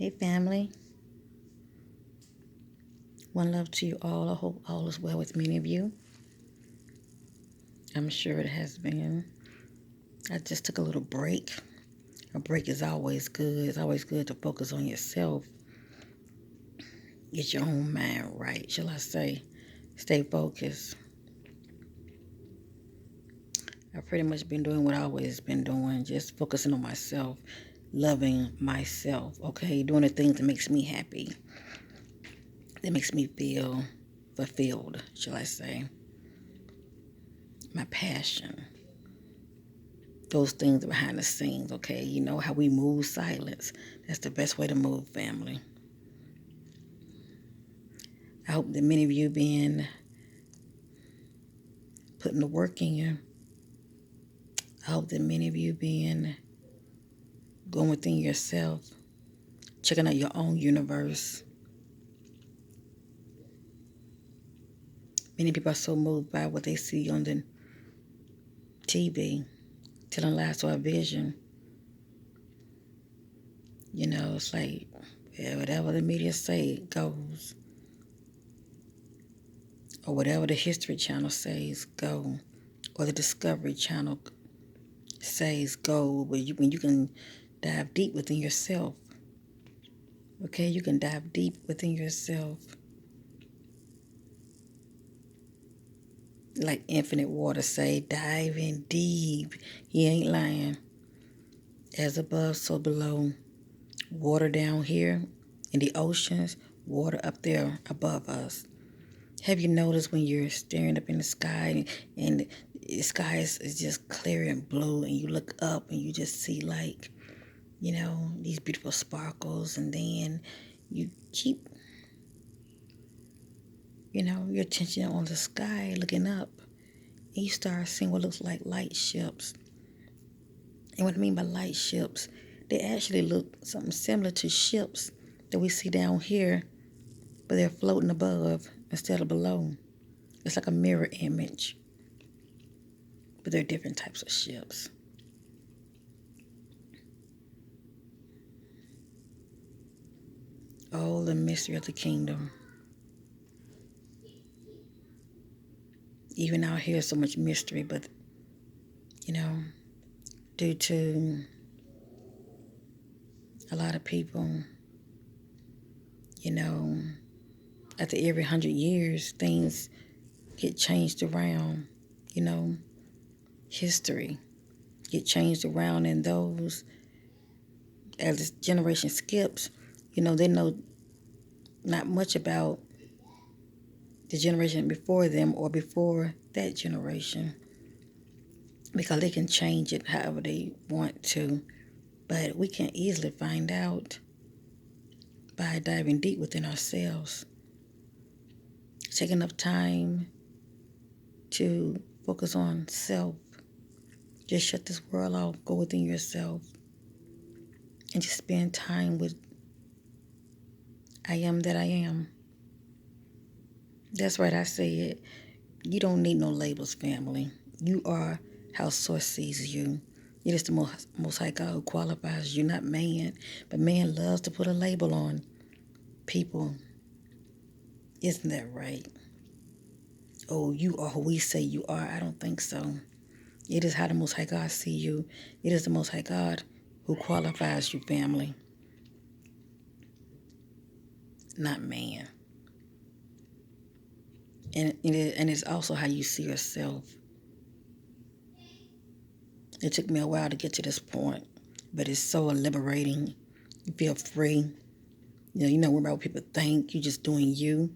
Hey family, one love to you all. I hope all is well with many of you. I'm sure it has been. I just took a little break. A break is always good. It's always good to focus on yourself. Get your own mind right, shall I say. Stay focused. I've pretty much been doing what I've always been doing, just focusing on myself, loving myself, okay? Doing the things that makes me happy, that makes me feel fulfilled, shall I say. My passion. Those things behind the scenes, okay? You know how we move silence. That's the best way to move, family. I hope that many of you been putting the work in you. I hope that many of you been going within yourself, checking out your own universe. Many people are so moved by what they see on the TV, telling lies to our vision. You know, it's like, yeah, whatever the media say, it goes. Or whatever the History Channel says, go. Or the Discovery Channel says, go. When you can dive deep within yourself. Okay, you can dive deep within yourself. Like Infinite Water say, dive in deep. He ain't lying. As above, so below. Water down here in the oceans, water up there above us. Have you noticed when you're staring up in the sky and the sky is just clear and blue and you look up and you just see like, you know, these beautiful sparkles, and then you keep, you know, your attention on the sky looking up and you start seeing what looks like light ships. And what I mean by light ships, they actually look something similar to ships that we see down here, but they're floating above instead of below. It's like a mirror image, but they're different types of ships. Oh, the mystery of the kingdom. Even out here, so much mystery, but, you know, due to a lot of people, you know, after every 100 years, things get changed around, you know, history get changed around, and those, as this generation skips, you know, they know not much about the generation before them or before that generation, because they can change it however they want to. But we can easily find out by diving deep within ourselves. Take enough time to focus on self. Just shut this world off, go within yourself, and just spend time with I am that I am. That's right, I say it. You don't need no labels, family. You are how Source sees you. It is the most High God who qualifies you, not man. But man loves to put a label on people. Isn't that right? Oh, you are who we say you are. I don't think so. It is how the Most High God see you. It is the Most High God who qualifies you, family, not man. And it's also how you see yourself. It took me a while to get to this point, but it's so liberating. You feel free. You're not worried about what people think. You're just doing you.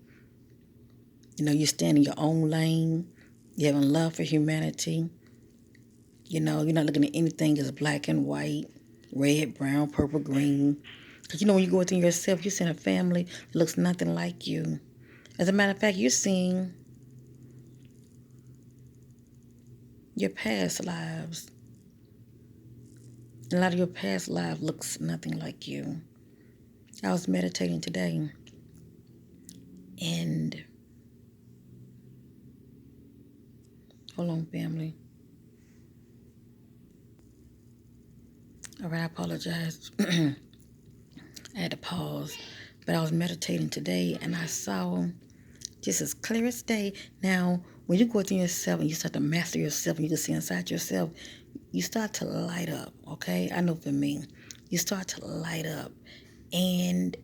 You stand in your own lane. You're having love for humanity. You're not looking at anything as black and white, red, brown, purple, green. Because when you go within yourself, you're seeing a family that looks nothing like you. As a matter of fact, you're seeing your past lives. A lot of your past life looks nothing like you. I was meditating today, and hold on, family. All right, I apologize. I had to pause. But I was meditating today and I saw just as clear as day. Now, when you go within yourself and you start to master yourself and you can see inside yourself, you start to light up, okay? I know for me, you start to light up. And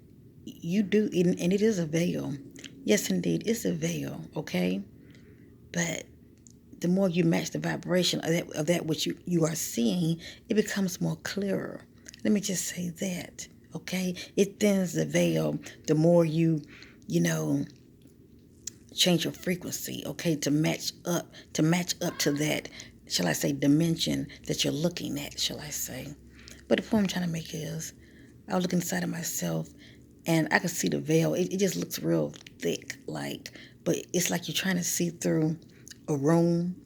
you do, and it is a veil. Yes, indeed, it's a veil, okay? But the more you match the vibration of that which you are seeing, it becomes more clearer. Let me just say that, okay? It thins the veil the more you know, change your frequency, okay, to match up to that, shall I say, dimension that you're looking at, shall I say. But the point I'm trying to make is, I was looking inside of myself and I could see the veil. It just looks real thick, like, but it's like you're trying to see through a room,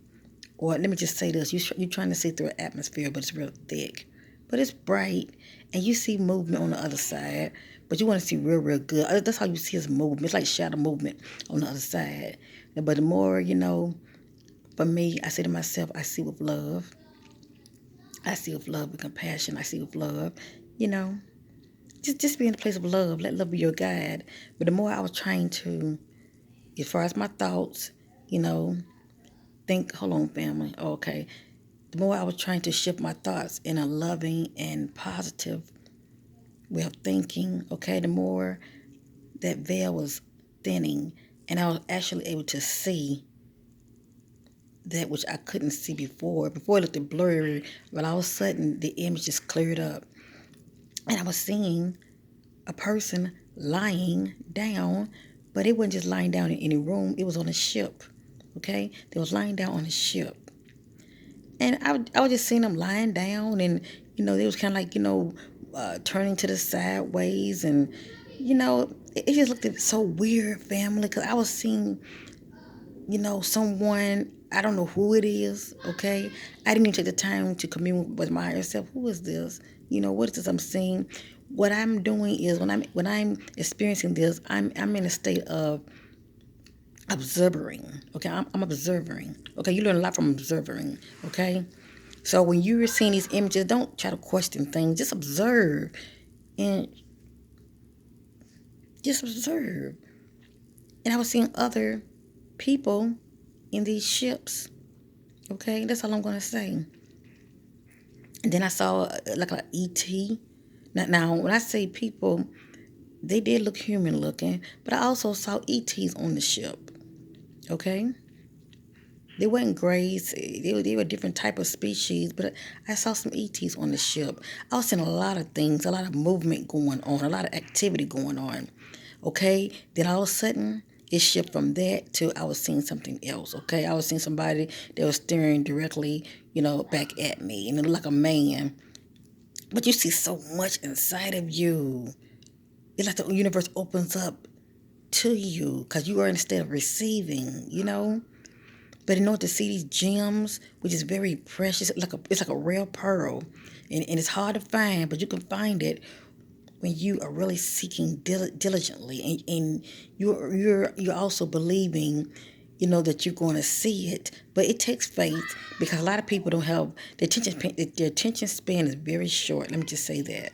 or let me just say this, you're trying to see through an atmosphere, but it's real thick. But it's bright, and you see movement on the other side, but you want to see real good. That's how you see his movement. It's like shadow movement on the other side. But the more, for me, I say to myself, I see with love. I see with love and compassion. I see with love, you know. Just be in a place of love. Let love be your guide. But the more I was trying to, as far as my thoughts, you know, hold on, family. Okay. The more I was trying to shift my thoughts in a loving and positive way of thinking, okay, the more that veil was thinning, and I was actually able to see that which I couldn't see before. Before it looked blurry, but all of a sudden the image just cleared up. And I was seeing a person lying down, but it wasn't just lying down in any room, it was on a ship, okay? They was lying down on a ship. And I was just seeing them lying down, and they was kind of like turning to the sideways, and it just looked so weird, family, because I was seeing someone, I don't know who it is, okay? I didn't even take the time to commune with my higher self. Who is this? What is this I'm seeing? What I'm doing is when I'm experiencing this, I'm in a state of observing. Okay, I'm observing. Okay, you learn a lot from observing. Okay, so when you're seeing these images, don't try to question things. Just observe and just observe. And I was seeing other people in these ships. Okay, that's all I'm gonna say. And then I saw like an ET. Now, when I say people, they did look human looking, but I also saw ETs on the ship. Okay, they weren't grays. They were a different type of species, but I saw some ETs on the ship. I was seeing a lot of things, a lot of movement going on, a lot of activity going on. Okay, then all of a sudden it shifted from that to I was seeing something else. Okay, I was seeing somebody that was staring directly, back at me, and it looked like a man. But you see so much inside of you. It's like the universe opens up to you because you are in a state of receiving. But in order to see these gems, which is very precious, it's like a rare pearl, and it's hard to find, but you can find it when you are really seeking diligently, and you're also believing, that you're going to see it. But it takes faith because a lot of people don't have their attention span is very short. Let me just say that.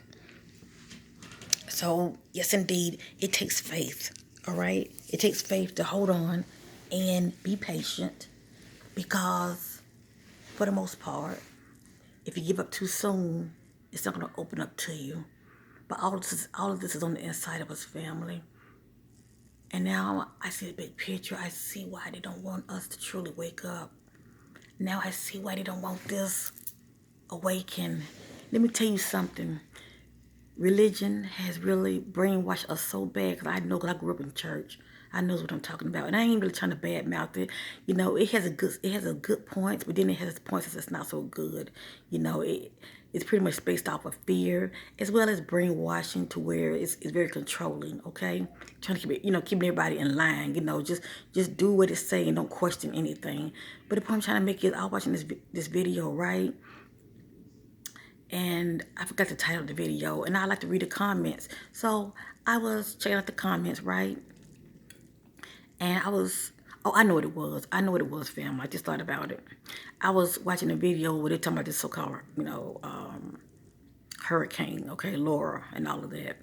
So yes, indeed, it takes faith. All right, it takes faith to hold on and be patient because, for the most part, if you give up too soon, it's not going to open up to you. But all of this is on the inside of us, family. And now I see the big picture. I see why they don't want us to truly wake up. Now I see why they don't want this awaken. Let me tell you something. Religion has really brainwashed us so bad because I know because I grew up in church. I know what I'm talking about, and I ain't really trying to badmouth it. It has a good points, but then it has points that's not so good. It's pretty much based off of fear as well as brainwashing to where it's very controlling. Okay, trying to keep it, keeping everybody in line. Just do what it's saying, don't question anything. But the point I'm trying to make is, I was watching this video, right? And I forgot the title of the video, and I like to read the comments. So I was checking out the comments, right? And I know what it was. I know what it was, fam. I just thought about it. I was watching a video where they're talking about this so-called, hurricane, okay, Laura, and all of that.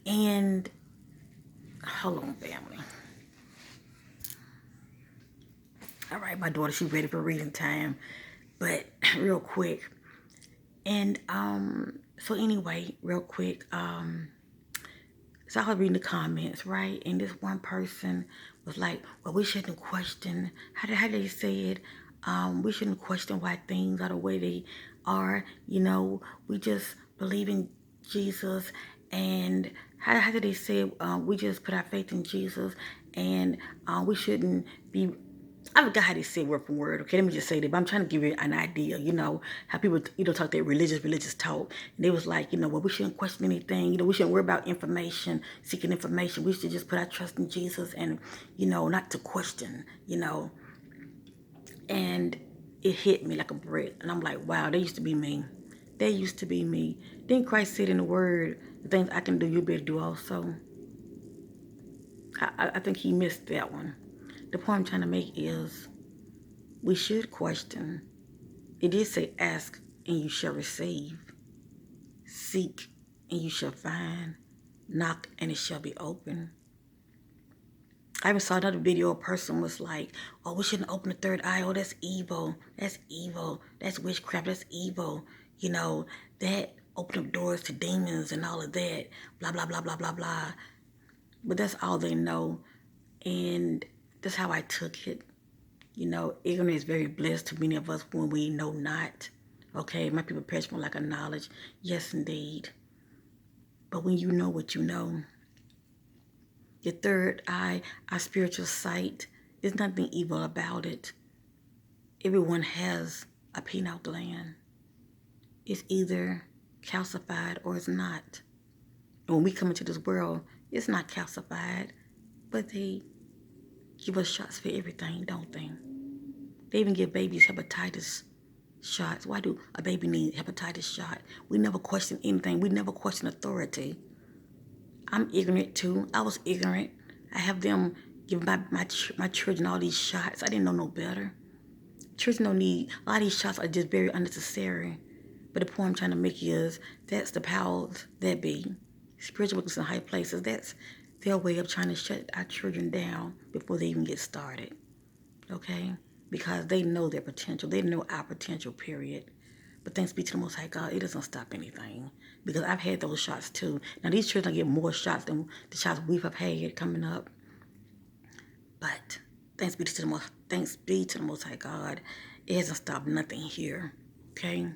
And hold on, family. All right, my daughter, she's ready for reading time. But real quick. And so anyway, real quick, so I was reading the comments, right? And this one person was like, well, we shouldn't question, how they said, we shouldn't question why things are the way they are. You know, we just believe in Jesus. And how did they say, we just put our faith in Jesus, and we shouldn't be, I forgot how they say word for word. Okay, let me just say that. But I'm trying to give you an idea. You know how people, talk their religious talk. And they was like, well, we shouldn't question anything. We shouldn't worry about information, seeking information. We should just put our trust in Jesus, and not to question. And it hit me like a brick. And I'm like, wow, they used to be me. They used to be me. Then Christ said in the Word, the things I can do, you better do also. I think he missed that one. The point I'm trying to make is, we should question. It did say, ask and you shall receive. Seek and you shall find. Knock and it shall be open. I even saw another video. A person was like, oh, we shouldn't open the third eye. Oh, that's evil. That's evil. That's witchcraft. That's evil. That open up doors to demons and all of that. Blah, blah, blah, blah, blah, blah. But that's all they know. And that's how I took it. Ignorance is very blessed to many of us when we know not. Okay, my people perish from lack of knowledge. Yes, indeed. But when you know what you know, your third eye, our spiritual sight, there's nothing evil about it. Everyone has a pineal gland. It's either calcified or it's not. And when we come into this world, it's not calcified, but they give us shots for everything, don't they? They even give babies hepatitis shots. Why do a baby need hepatitis shot? We never question anything. We never question authority. I'm ignorant too. I was ignorant. I have them give my children all these shots. I didn't know no better. Children don't need, a lot of these shots are just very unnecessary. But the point I'm trying to make is, that's the powers that be. Spiritual workers in high places, that's their way of trying to shut our children down before they even get started. Okay? Because they know their potential. They know our potential, period. But thanks be to the Most High God, it doesn't stop anything. Because I've had those shots too. Now these children get more shots than the shots we've had coming up. But thanks be to the Most High God, it hasn't stopped nothing here. Okay?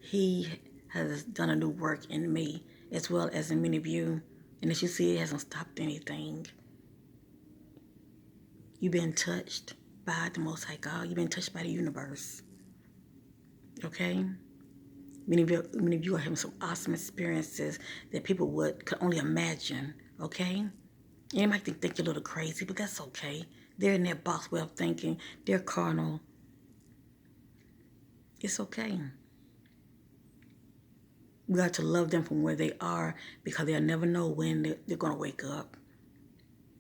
He has done a new work in me, as well as in many of you. And as you see, it hasn't stopped anything. You've been touched by the Most High God. You've been touched by the universe. Okay? Many of you are having some awesome experiences that people could only imagine. Okay? And you might think you're a little crazy, but that's okay. They're in their box way of thinking. They're carnal. It's okay. We got to love them from where they are, because they'll never know when they're going to wake up.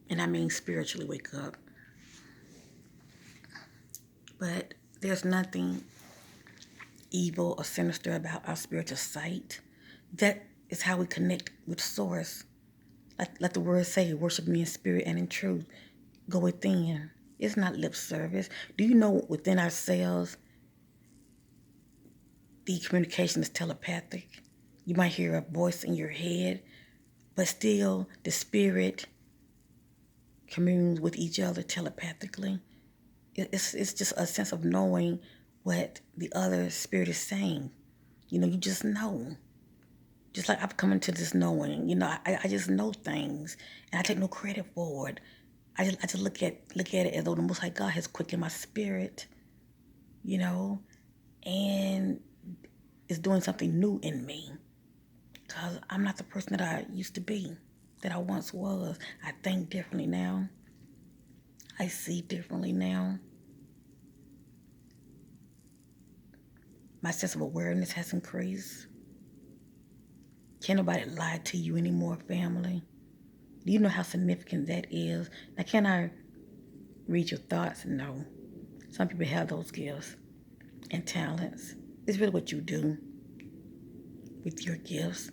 And I mean spiritually wake up. But there's nothing evil or sinister about our spiritual sight. That is how we connect with Source. Like the words say, worship me in spirit and in truth. Go within. It's not lip service. Do you know within ourselves, the communication is telepathic? You might hear a voice in your head, but still the spirit communes with each other telepathically. It's just a sense of knowing what the other spirit is saying. You just know. Just like I've come into this knowing. I just know things, and I take no credit for it. I just look at it as though the Most High God has quickened my spirit, and is doing something new in me. Because I'm not the person that I used to be, that I once was. I think differently now. I see differently now. My sense of awareness has increased. Can't nobody lie to you anymore, family. Do you know how significant that is? Now, can I read your thoughts? No. Some people have those gifts and talents. It's really what you do. with your gifts.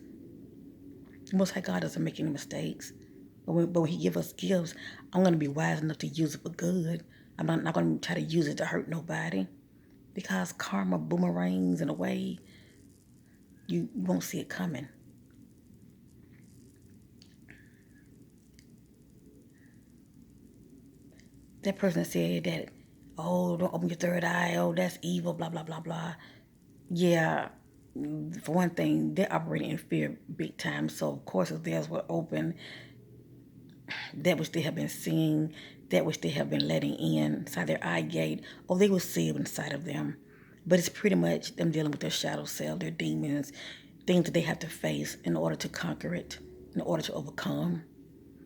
The Most High God doesn't make any mistakes. But when He give us gifts, I'm going to be wise enough to use it for good. I'm not going to try to use it to hurt nobody. Because karma boomerangs in a way you won't see it coming. That person said that, oh, don't open your third eye, oh, that's evil, blah, blah, blah, blah. Yeah, for one thing, they're operating in fear big time. So, of course, if theirs were open, that which they have been seeing, that which they have been letting in inside their eye gate, or they will see it inside of them. But it's pretty much them dealing with their shadow self, their demons, things that they have to face in order to conquer it, in order to overcome.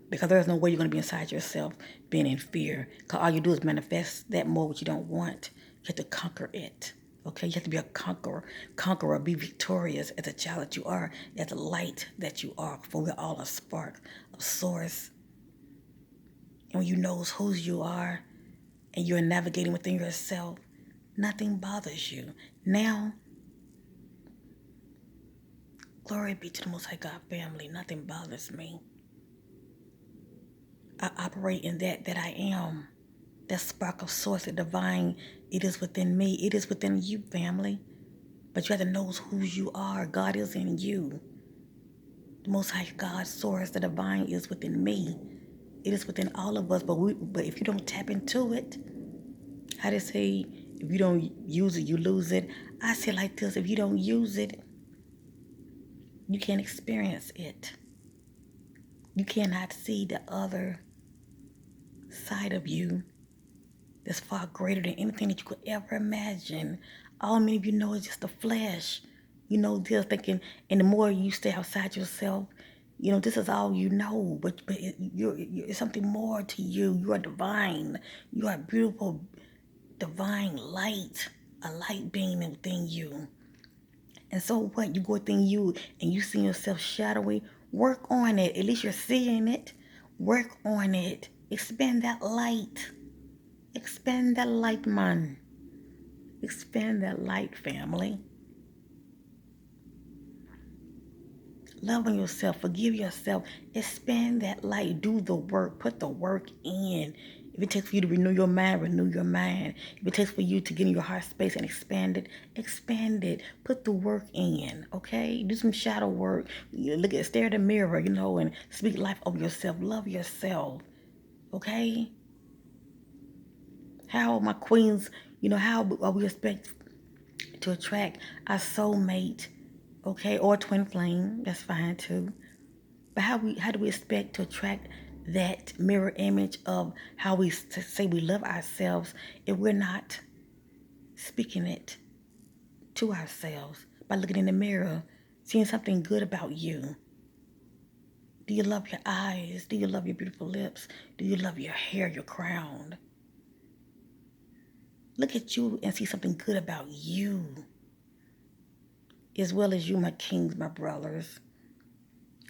Because there's no way you're going to be inside yourself being in fear. Because all you do is manifest that more what you don't want. You have to conquer it. Okay? You have to be a conqueror, be victorious as a child that you are, as a light that you are. For we're all a spark, a source. And when you know whose you are and you're navigating within yourself, nothing bothers you. Now, glory be to the Most High God family. Nothing bothers me. I operate in that I am. That spark of source, the divine, it is within me. It is within you, family. But you have to know who you are. God is in you. The Most High God source, the divine is within me. It is within all of us. But if you don't tap into it, how they say, if you don't use it, you lose it. I say it like this: if you don't use it, you can't experience it. You cannot see the other side of you that's far greater than anything that you could ever imagine. All many of you know is just the flesh. You know, just thinking, and the more you stay outside yourself, you know, this is all you know. But it's something more to you. You are divine. You are beautiful, divine light, a light being within you. And so what? You go within you and you see yourself shadowy. Work on it. At least you're seeing it. Work on it. Expand that light. Expand that light, man. Expand that light, family. Love on yourself. Forgive yourself. Expand that light. Do the work. Put the work in. If it takes for you to renew your mind, renew your mind. If it takes for you to get in your heart space and expand it, expand it. Put the work in, okay? Do some shadow work. Stare at the mirror, you know, and speak life over yourself. Love yourself, okay? How my queens, you know, how we expect to attract our soulmate, okay, or twin flame, that's fine too. But how do we expect to attract that mirror image of how we say we love ourselves if we're not speaking it to ourselves by looking in the mirror, seeing something good about you? Do you love your eyes? Do you love your beautiful lips? Do you love your hair, your crown? Look at you and see something good about you. As well as you, my kings, my brothers.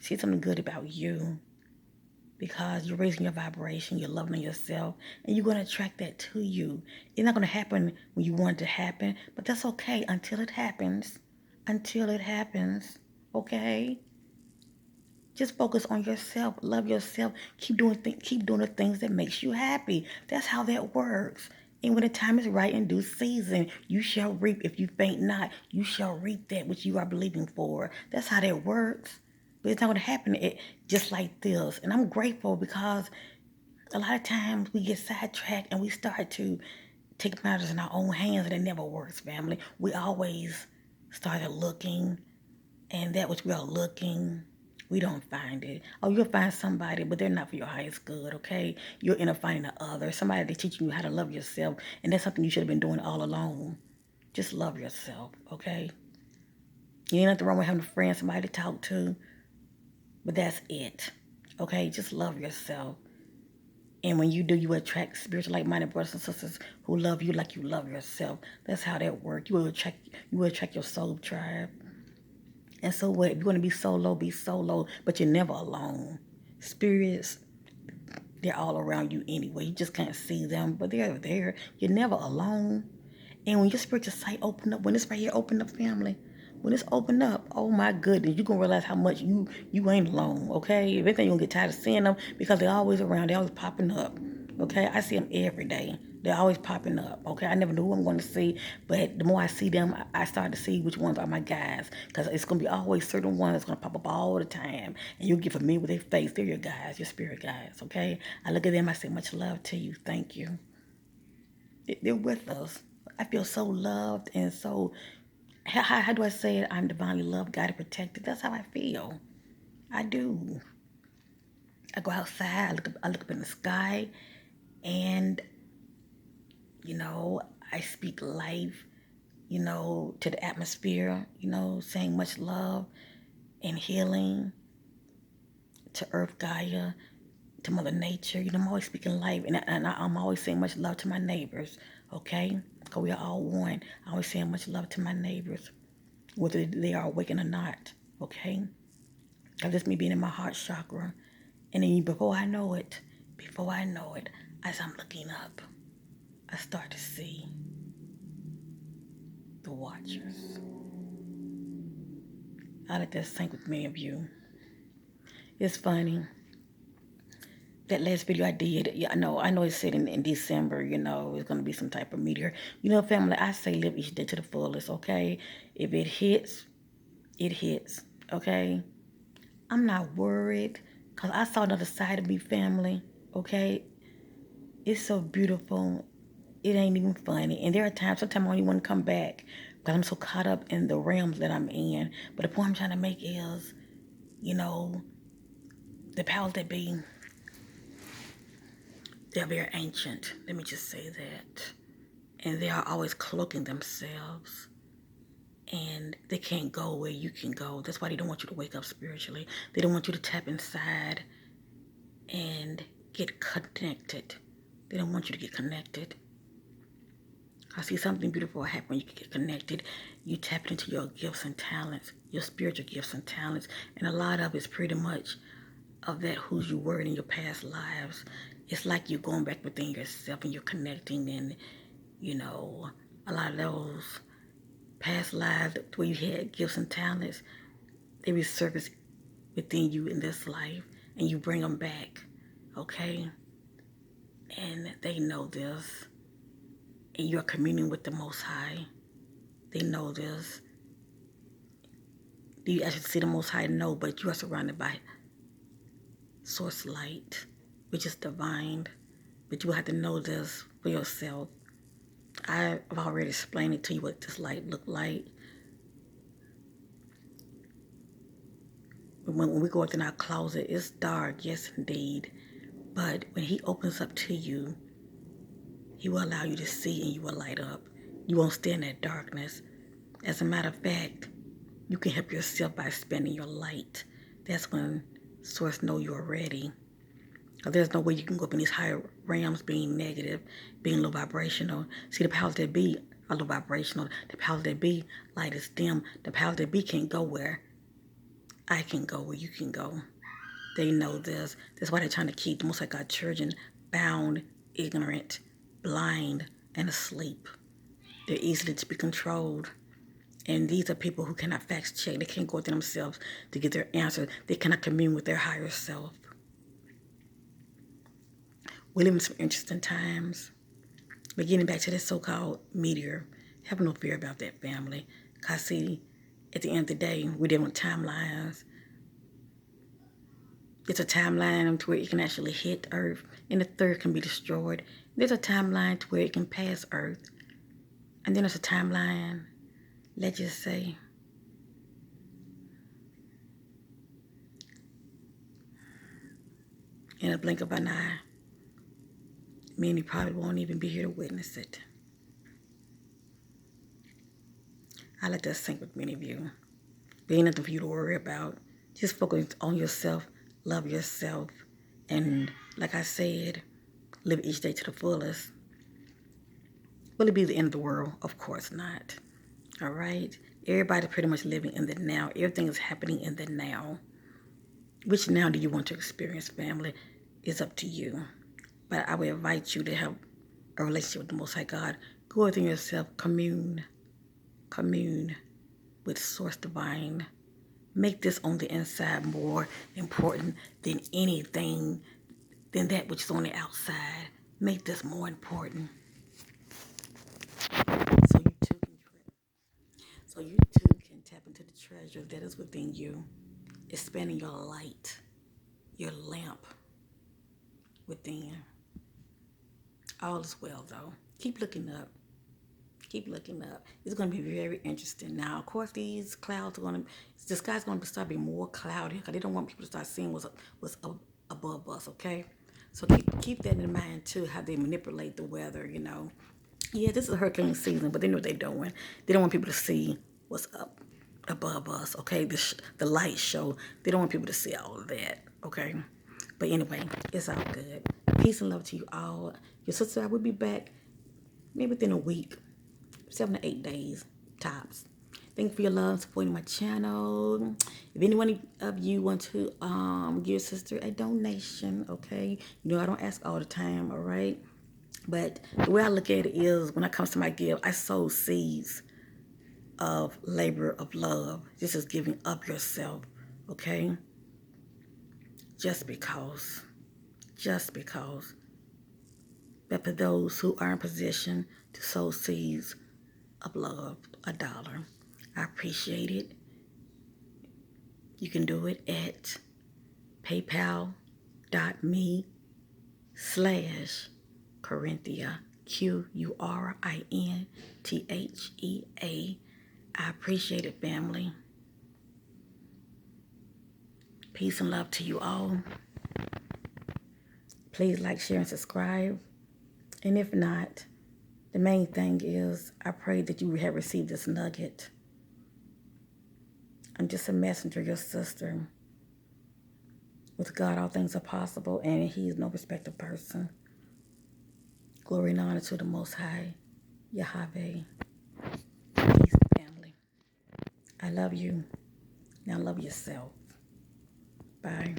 See something good about you. Because you're raising your vibration, you're loving yourself, and you're going to attract that to you. It's not going to happen when you want it to happen, but that's okay until it happens. Until it happens, okay? Just focus on yourself. Love yourself. Keep doing the things that makes you happy. That's how that works. And when the time is right in due season, you shall reap. If you faint not, you shall reap that which you are believing for. That's how that works. But it's not going to happen just like this. And I'm grateful because a lot of times we get sidetracked and we start to take matters in our own hands, and it never works, family. We always started looking, and that which we are looking, we don't find it. Oh, you'll find somebody, but they're not for your highest good, okay? You'll end up finding the other, somebody that's teaching you how to love yourself, and that's something you should have been doing all along. Just love yourself, okay? You ain't nothing wrong with having a friend, somebody to talk to, but that's it, okay? Just love yourself. And when you do, you attract spiritual like-minded brothers and sisters who love you like you love yourself. That's how that works. You will attract your soul tribe. And so what? If you want to be solo, but you're never alone. Spirits, they're all around you anyway. You just can't see them, but they're there. You're never alone. And when your spiritual sight open up, when this right here open up, family, when it's opened up, oh my goodness, you're going to realize how much you ain't alone, okay? If anything, you're going to get tired of seeing them because they're always around. They're always popping up, okay? I see them every day. They're always popping up, okay? I never knew who I'm going to see, but the more I see them, I start to see which ones are my guys because it's going to be always certain ones that's going to pop up all the time, and you'll get familiar with their face. They're your guys, your spirit guys, okay? I look at them, I say, much love to you. Thank you. They're with us. I feel so loved and so, how do I say it? I'm divinely loved, guided, protected. That's how I feel. I do. I go outside, I look up in the sky, and, I speak life, to the atmosphere, saying much love and healing to Earth Gaia, to Mother Nature. I'm always speaking life, and I'm always saying much love to my neighbors, okay? Because we are all one. I always saying much love to my neighbors, whether they are awakened or not, okay? Because that's me being in my heart chakra. And then before I know it, as I'm looking up, I start to see the watchers. I let that sink with many of you. It's funny. That last video I did, yeah, I know it said in December, it's going to be some type of meteor. Family, I say live each day to the fullest, okay? If it hits, it hits, okay? I'm not worried because I saw another side of me, family, okay? It's so beautiful. It ain't even funny. And there are times, sometimes I don't even want to come back because I'm so caught up in the realms that I'm in. But the point I'm trying to make is, the powers that be, they're very ancient. Let me just say that. And they are always cloaking themselves. And they can't go where you can go. That's why they don't want you to wake up spiritually. They don't want you to tap inside and get connected. They don't want you to get connected. I see something beautiful happen when you get connected. You tap into your gifts and talents, your spiritual gifts and talents. And a lot of it's pretty much of that who you were in your past lives. It's like you're going back within yourself and you're connecting, and, a lot of those past lives where you had gifts and talents, they resurface within you in this life, and you bring them back, okay? And they know this, and you're communing with the Most High. They know this. You actually see the Most High? No, but you are surrounded by source light, which is divine. But you have to know this for yourself. I've already explained it to you what this light look like. When we go within our closet, it's dark, yes indeed. But when he opens up to you, he will allow you to see and you will light up. You won't stay in that darkness. As a matter of fact, you can help yourself by spending your light. That's when Source know you're ready. Because there's no way you can go up in these higher realms being negative, being low vibrational. See, the powers that be are low vibrational. The powers that be, light is dim. The powers that be can't go where I can go, where you can go. They know this. That's why they're trying to keep the Most High God children bound, ignorant, blind, and asleep. They're easily to be controlled. And these are people who cannot fact check. They can't go within themselves to get their answers. They cannot commune with their higher self. We live in some interesting times. But getting back to this so-called meteor, have no fear about that, family. Because see, at the end of the day, we're dealing with timelines. There's a timeline to where it can actually hit Earth, and the third can be destroyed. There's a timeline to where it can pass Earth. And then there's a timeline, let's just say, in a blink of an eye, many probably won't even be here to witness it. I let that sink with many of you. There ain't nothing for you to worry about. Just focus on yourself, love yourself, and like I said, live each day to the fullest. Will it be the end of the world? Of course not. All right? Everybody's pretty much living in the now. Everything is happening in the now. Which now do you want to experience, family? It's up to you. But I would invite you to have a relationship with the Most High God. Go within yourself, commune. Commune. with Source Divine. Make this on the inside more important than anything, than that which is on the outside. Make this more important. So you too can tap into the treasure that is within you, expanding your light, your lamp within. All is well though. Keep looking up. Keep looking up. It's going to be very interesting. Now, of course, these clouds are going to, the sky's going to start being more cloudy because they don't want people to start seeing what's above us, okay? So keep that in mind too, how they manipulate the weather, you know. Yeah, this is hurricane season, but they know what they're doing. They don't want people to see what's up above us, okay? The light show. They don't want people to see all of that, okay? But anyway, it's all good. Peace and love to you all. Your sister, I will be back maybe within a week, 7 to 8 days, tops. Thank you for your love and supporting my channel. If anyone of you want to give sister a donation, okay? You know I don't ask all the time, all right? But the way I look at it is when it comes to my gift, I sow seeds of labor of love. This is giving up yourself, okay? Just because. But for those who are in position to sow seeds of love, $1, I appreciate it. You can do it at paypal.me/Corinthia, QURINTHEA. I appreciate it, family. Peace and love to you all. Please like, share, and subscribe. And if not, the main thing is I pray that you have received this nugget. I'm just a messenger, your sister. With God, all things are possible, and He is no respecter of person. Glory and honor to the Most High, Yahweh. Peace, family. I love you. Now love yourself. Bye.